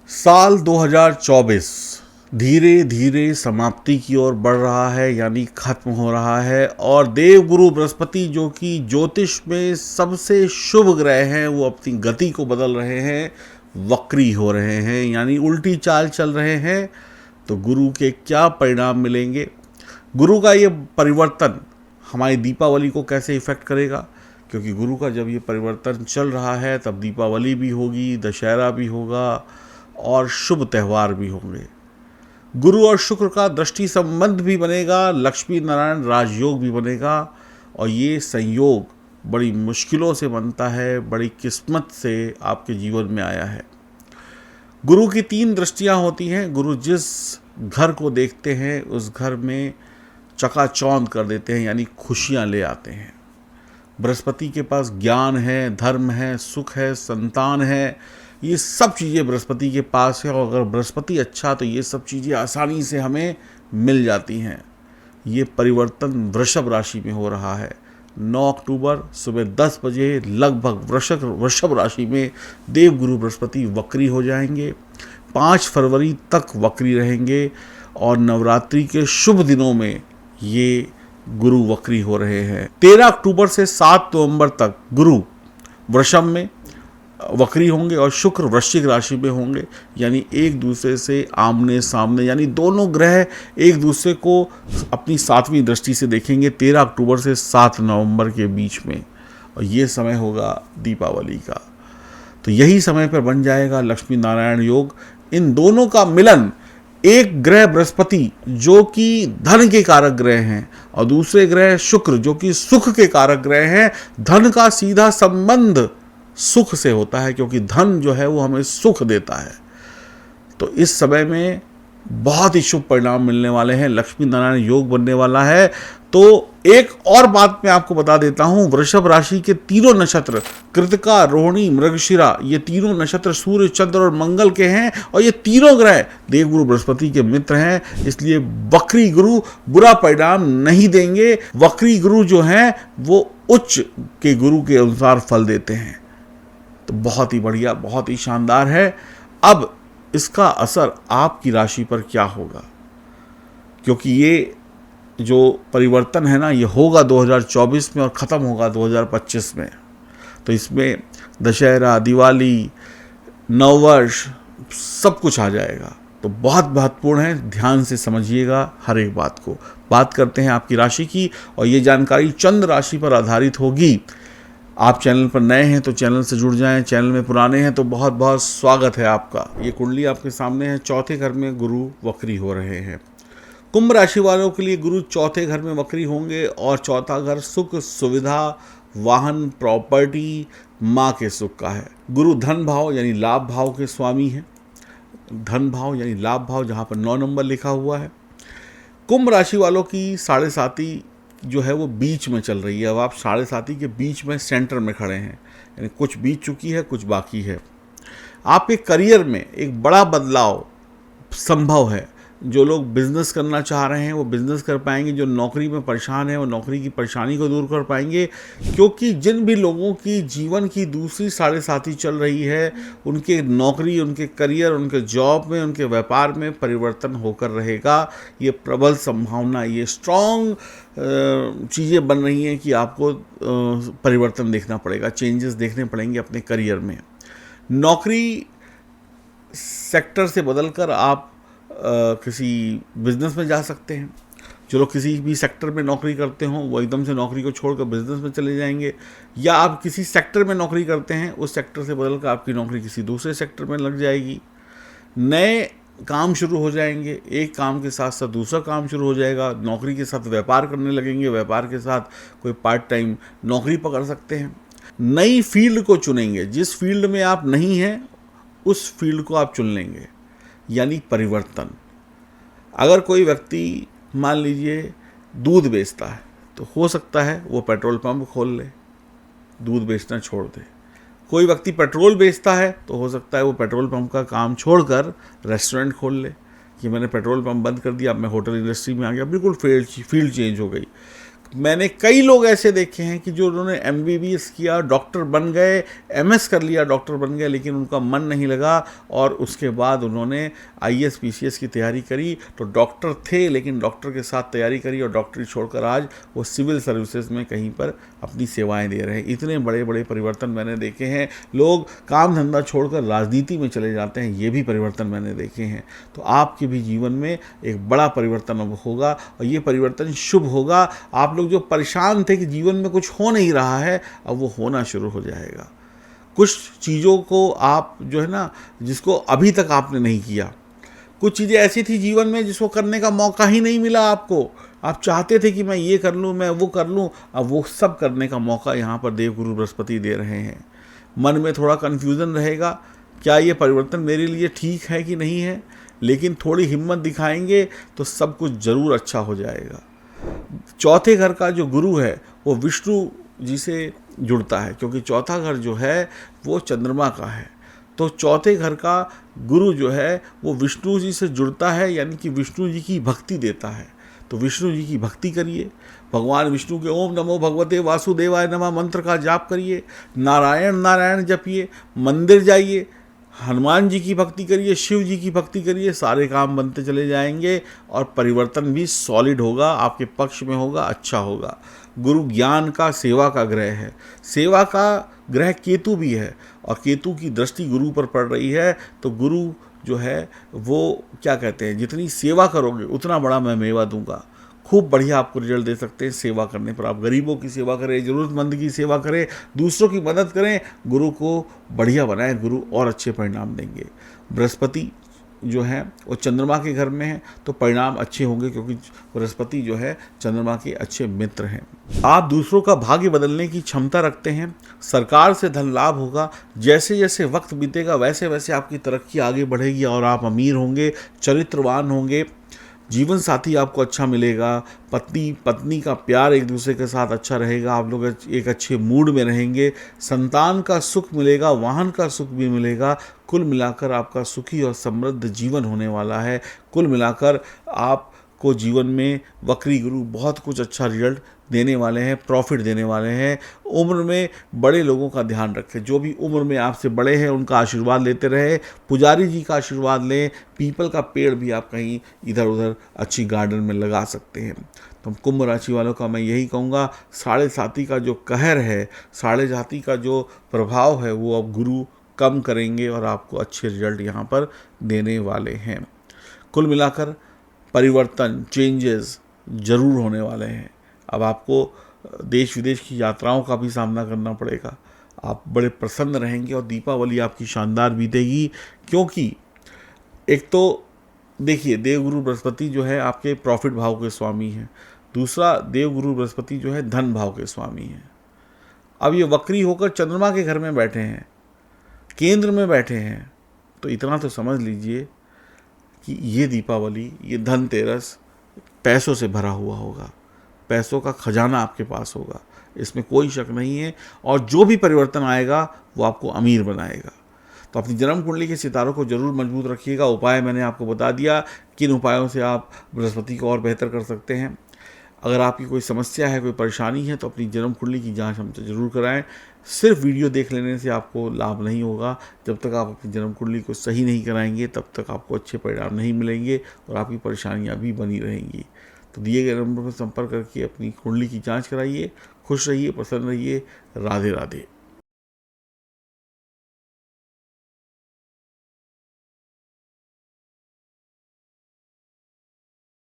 साल 2024 धीरे धीरे समाप्ति की ओर बढ़ रहा है, यानी खत्म हो रहा है। और देवगुरु बृहस्पति जो कि ज्योतिष में सबसे शुभ ग्रह हैं, वो अपनी गति को बदल रहे हैं, वक्री हो रहे हैं, यानी उल्टी चाल चल रहे हैं। तो गुरु के क्या परिणाम मिलेंगे, गुरु का ये परिवर्तन हमारी दीपावली को कैसे इफेक्ट करेगा, क्योंकि गुरु का जब ये परिवर्तन चल रहा है तब दीपावली भी होगी, दशहरा भी होगा और शुभ त्यौहार भी होंगे। गुरु और शुक्र का दृष्टि संबंध भी बनेगा, लक्ष्मी नारायण राजयोग भी बनेगा। और ये संयोग बड़ी मुश्किलों से बनता है, बड़ी किस्मत से आपके जीवन में आया है। गुरु की 3 दृष्टियां होती हैं। गुरु जिस घर को देखते हैं उस घर में चकाचौंध कर देते हैं, यानी खुशियां ले आते हैं। बृहस्पति के पास ज्ञान है, धर्म है, सुख है, संतान है, ये सब चीज़ें बृहस्पति के पास है। और अगर बृहस्पति अच्छा तो ये सब चीज़ें आसानी से हमें मिल जाती हैं। ये परिवर्तन वृषभ राशि में हो रहा है। 9 अक्टूबर सुबह 10 बजे लगभग वृषभ राशि में देवगुरु बृहस्पति वक्री हो जाएंगे। 5 फरवरी तक वक्री रहेंगे और नवरात्रि के शुभ दिनों में ये गुरु वक्री हो रहे हैं। 13 अक्टूबर से 7 नवंबर तक गुरु वृषभ में वक्री होंगे और शुक्र वृश्चिक राशि में होंगे, यानी एक दूसरे से आमने सामने, यानी दोनों ग्रह एक दूसरे को अपनी 7वीं दृष्टि से देखेंगे 13 अक्टूबर से 7 नवंबर के बीच में। और ये समय होगा दीपावली का। तो यही समय पर बन जाएगा लक्ष्मी नारायण योग। इन दोनों का मिलन, एक ग्रह बृहस्पति जो कि धन के कारक ग्रह हैं और दूसरे ग्रह शुक्र जो कि सुख के कारक ग्रह हैं। धन का सीधा संबंध सुख से होता है, क्योंकि धन जो है वो हमें सुख देता है। तो इस समय में बहुत ही शुभ परिणाम मिलने वाले हैं, लक्ष्मी नारायण योग बनने वाला है। तो एक और बात मैं आपको बता देता हूं, वृषभ राशि के तीनों नक्षत्र कृतिका, रोहिणी, मृगशिरा, ये तीनों नक्षत्र सूर्य, चंद्र और मंगल के हैं। और ये तीनों ग्रह देवगुरु बृहस्पति के मित्र हैं, इसलिए वक्री गुरु बुरा परिणाम नहीं देंगे। वक्री गुरु जो हैं वो उच्च के गुरु के अनुसार फल देते हैं। तो बहुत ही बढ़िया, बहुत ही शानदार है। अब इसका असर आपकी राशि पर क्या होगा, क्योंकि ये जो परिवर्तन है ना, ये होगा 2024 में और ख़त्म होगा 2025 में। तो इसमें दशहरा, दिवाली, नववर्ष सब कुछ आ जाएगा। तो बहुत महत्वपूर्ण है, ध्यान से समझिएगा हर एक बात को। बात करते हैं आपकी राशि की, और ये जानकारी चंद्र राशि पर आधारित होगी। आप चैनल पर नए हैं तो चैनल से जुड़ जाएं, चैनल में पुराने हैं तो बहुत बहुत स्वागत है आपका। ये कुंडली आपके सामने है। चौथे घर में गुरु वक्री हो रहे हैं। कुंभ राशि वालों के लिए गुरु चौथे घर में वक्री होंगे और चौथा घर सुख, सुविधा, वाहन, प्रॉपर्टी, माँ के सुख का है। गुरु धन भाव यानी लाभ भाव के स्वामी हैं। धन भाव यानी लाभ भाव, जहाँ पर 9 नंबर लिखा हुआ है। कुंभ राशि वालों की 7.5 जो है वो बीच में चल रही है। अब आप 7.5 के बीच में सेंटर में खड़े हैं, यानी कुछ बीत चुकी है, कुछ बाकी है। आपके करियर में एक बड़ा बदलाव संभव है। जो लोग बिजनेस करना चाह रहे हैं वो बिजनेस कर पाएंगे। जो नौकरी में परेशान है वो नौकरी की परेशानी को दूर कर पाएंगे, क्योंकि जिन भी लोगों की जीवन की दूसरी 7.5 चल रही है, उनके नौकरी, उनके करियर, उनके जॉब में, उनके व्यापार में परिवर्तन होकर रहेगा। ये प्रबल संभावना, ये स्ट्रॉन्ग चीज़ें बन रही हैं कि आपको परिवर्तन देखना पड़ेगा, चेंजेस देखने पड़ेंगे अपने करियर में। नौकरी सेक्टर से बदलकर आप किसी बिजनेस में जा सकते हैं। जो लोग किसी भी सेक्टर में नौकरी करते हों वो एकदम से नौकरी को छोड़कर बिजनेस में चले जाएंगे, या आप किसी सेक्टर में नौकरी करते हैं उस सेक्टर से बदलकर आपकी नौकरी किसी दूसरे सेक्टर में लग जाएगी। नए काम शुरू हो जाएंगे, एक काम के साथ साथ दूसरा काम शुरू हो जाएगा। नौकरी के साथ व्यापार करने लगेंगे, व्यापार के साथ कोई पार्ट टाइम नौकरी पकड़ सकते हैं। नई फील्ड को चुनेंगे, जिस फील्ड में आप नहीं हैं उस फील्ड को आप चुन लेंगे, यानी परिवर्तन। अगर कोई व्यक्ति मान लीजिए दूध बेचता है तो हो सकता है वो पेट्रोल पंप खोल ले, दूध बेचना छोड़ दे। कोई व्यक्ति पेट्रोल बेचता है तो हो सकता है वो पेट्रोल पंप का काम छोड़कर रेस्टोरेंट खोल ले कि मैंने पेट्रोल पंप बंद कर दिया, अब मैं होटल इंडस्ट्री में आ गया। बिल्कुल फील्ड चेंज हो गई। मैंने कई लोग ऐसे देखे हैं कि जो उन्होंने MBBS किया, डॉक्टर बन गए, MS कर लिया, डॉक्टर बन गए, लेकिन उनका मन नहीं लगा और उसके बाद उन्होंने IAS PCS की तैयारी करी। तो डॉक्टर थे लेकिन डॉक्टर के साथ तैयारी करी और डॉक्टरी छोड़कर आज वो सिविल सर्विसेज में कहीं पर अपनी सेवाएं दे रहे हैं। इतने बड़े बड़े परिवर्तन मैंने देखे हैं। लोग काम धंधा छोड़कर राजनीति में चले जाते हैं, ये भी परिवर्तन मैंने देखे हैं। तो आपके भी जीवन में एक बड़ा परिवर्तन अब होगा और ये परिवर्तन शुभ होगा। आप लोग जो परेशान थे कि जीवन में कुछ हो नहीं रहा है, अब वो होना शुरू हो जाएगा। कुछ चीज़ों को आप जो है ना, जिसको अभी तक आपने नहीं किया, कुछ चीज़ें ऐसी थी जीवन में जिसको करने का मौका ही नहीं मिला आपको। आप चाहते थे कि मैं ये कर लूँ, मैं वो कर लूँ, अब वो सब करने का मौका यहाँ पर देवगुरु बृहस्पति दे रहे हैं। मन में थोड़ा कन्फ्यूज़न रहेगा, क्या ये परिवर्तन मेरे लिए ठीक है कि नहीं है, लेकिन थोड़ी हिम्मत दिखाएंगे तो सब कुछ ज़रूर अच्छा हो जाएगा। चौथे घर का जो गुरु है वो विष्णु जी से जुड़ता है, क्योंकि चौथा घर जो है वो चंद्रमा का है। तो चौथे घर का गुरु जो है वो विष्णु जी से जुड़ता है, यानी कि विष्णु जी की भक्ति देता है। तो विष्णु जी की भक्ति करिए, भगवान विष्णु के ओम नमो भगवते वासुदेवाय नमः मंत्र का जाप करिए, नारायण नारायण जपिए, मंदिर जाइए, हनुमान जी की भक्ति करिए, शिव जी की भक्ति करिए, सारे काम बनते चले जाएंगे और परिवर्तन भी सॉलिड होगा, आपके पक्ष में होगा, अच्छा होगा। गुरु ज्ञान का, सेवा का ग्रह है, सेवा का ग्रह केतु भी है और केतु की दृष्टि गुरु पर पड़ रही है। तो गुरु जो है वो क्या कहते हैं, जितनी सेवा करोगे उतना बड़ा मैं मेवा दूंगा। खूब बढ़िया आपको रिजल्ट दे सकते हैं सेवा करने पर। आप गरीबों की सेवा करें, ज़रूरतमंद की सेवा करें, दूसरों की मदद करें, गुरु को बढ़िया बनाएं, गुरु और अच्छे परिणाम देंगे। बृहस्पति जो है वो चंद्रमा के घर में है तो परिणाम अच्छे होंगे, क्योंकि बृहस्पति जो है चंद्रमा के अच्छे मित्र हैं। आप दूसरों का भाग्य बदलने की क्षमता रखते हैं, सरकार से धन लाभ होगा। जैसे जैसे वक्त बीतेगा वैसे वैसे आपकी तरक्की आगे बढ़ेगी और आप अमीर होंगे, चरित्रवान होंगे। जीवन साथी आपको अच्छा मिलेगा, पत्नी का प्यार एक दूसरे के साथ अच्छा रहेगा, आप लोग एक अच्छे मूड में रहेंगे, संतान का सुख मिलेगा, वाहन का सुख भी मिलेगा। कुल मिलाकर आपका सुखी और समृद्ध जीवन होने वाला है। कुल मिलाकर आपको जीवन में वक्री गुरु बहुत कुछ अच्छा रिजल्ट देने वाले हैं, प्रॉफिट देने वाले हैं। उम्र में बड़े लोगों का ध्यान रखें, जो भी उम्र में आपसे बड़े हैं उनका आशीर्वाद लेते रहे, पुजारी जी का आशीर्वाद लें। पीपल का पेड़ भी आप कहीं इधर उधर अच्छी गार्डन में लगा सकते हैं। तो कुंभ राशि वालों का मैं यही कहूँगा, साढ़े साथी का जो कहर है, साढ़े साथी का जो प्रभाव है, वो अब गुरु कम करेंगे और आपको अच्छे रिजल्ट यहाँ पर देने वाले हैं। कुल मिलाकर परिवर्तन, चेंजेस ज़रूर होने वाले हैं। अब आपको देश विदेश की यात्राओं का भी सामना करना पड़ेगा। आप बड़े प्रसन्न रहेंगे और दीपावली आपकी शानदार बीतेगी, क्योंकि एक तो देखिए देवगुरु बृहस्पति जो है आपके प्रॉफिट भाव के स्वामी हैं, दूसरा देवगुरु बृहस्पति जो है धन भाव के स्वामी हैं। अब ये वक्री होकर चंद्रमा के घर में बैठे हैं, केंद्र में बैठे हैं, तो इतना तो समझ लीजिए कि ये दीपावली, ये धनतेरस पैसों से भरा हुआ होगा, पैसों का खजाना आपके पास होगा, इसमें कोई शक नहीं है। और जो भी परिवर्तन आएगा वो आपको अमीर बनाएगा। तो अपनी जन्म कुंडली के सितारों को जरूर मजबूत रखिएगा। उपाय मैंने आपको बता दिया, किन उपायों से आप बृहस्पति को और बेहतर कर सकते हैं। अगर आपकी कोई समस्या है, कोई परेशानी है, तो अपनी जन्म कुंडली की जांच हमसे ज़रूर कराएं। सिर्फ वीडियो देख लेने से आपको लाभ नहीं होगा। जब तक आप अपनी जन्म कुंडली को सही नहीं कराएंगे तब तक आपको अच्छे परिणाम नहीं मिलेंगे और आपकी परेशानियां भी बनी रहेंगी। तो दिए गए नंबर पर संपर्क करके अपनी कुंडली की जांच कराइए। खुश रहिए, प्रसन्न रहिए। राधे राधे।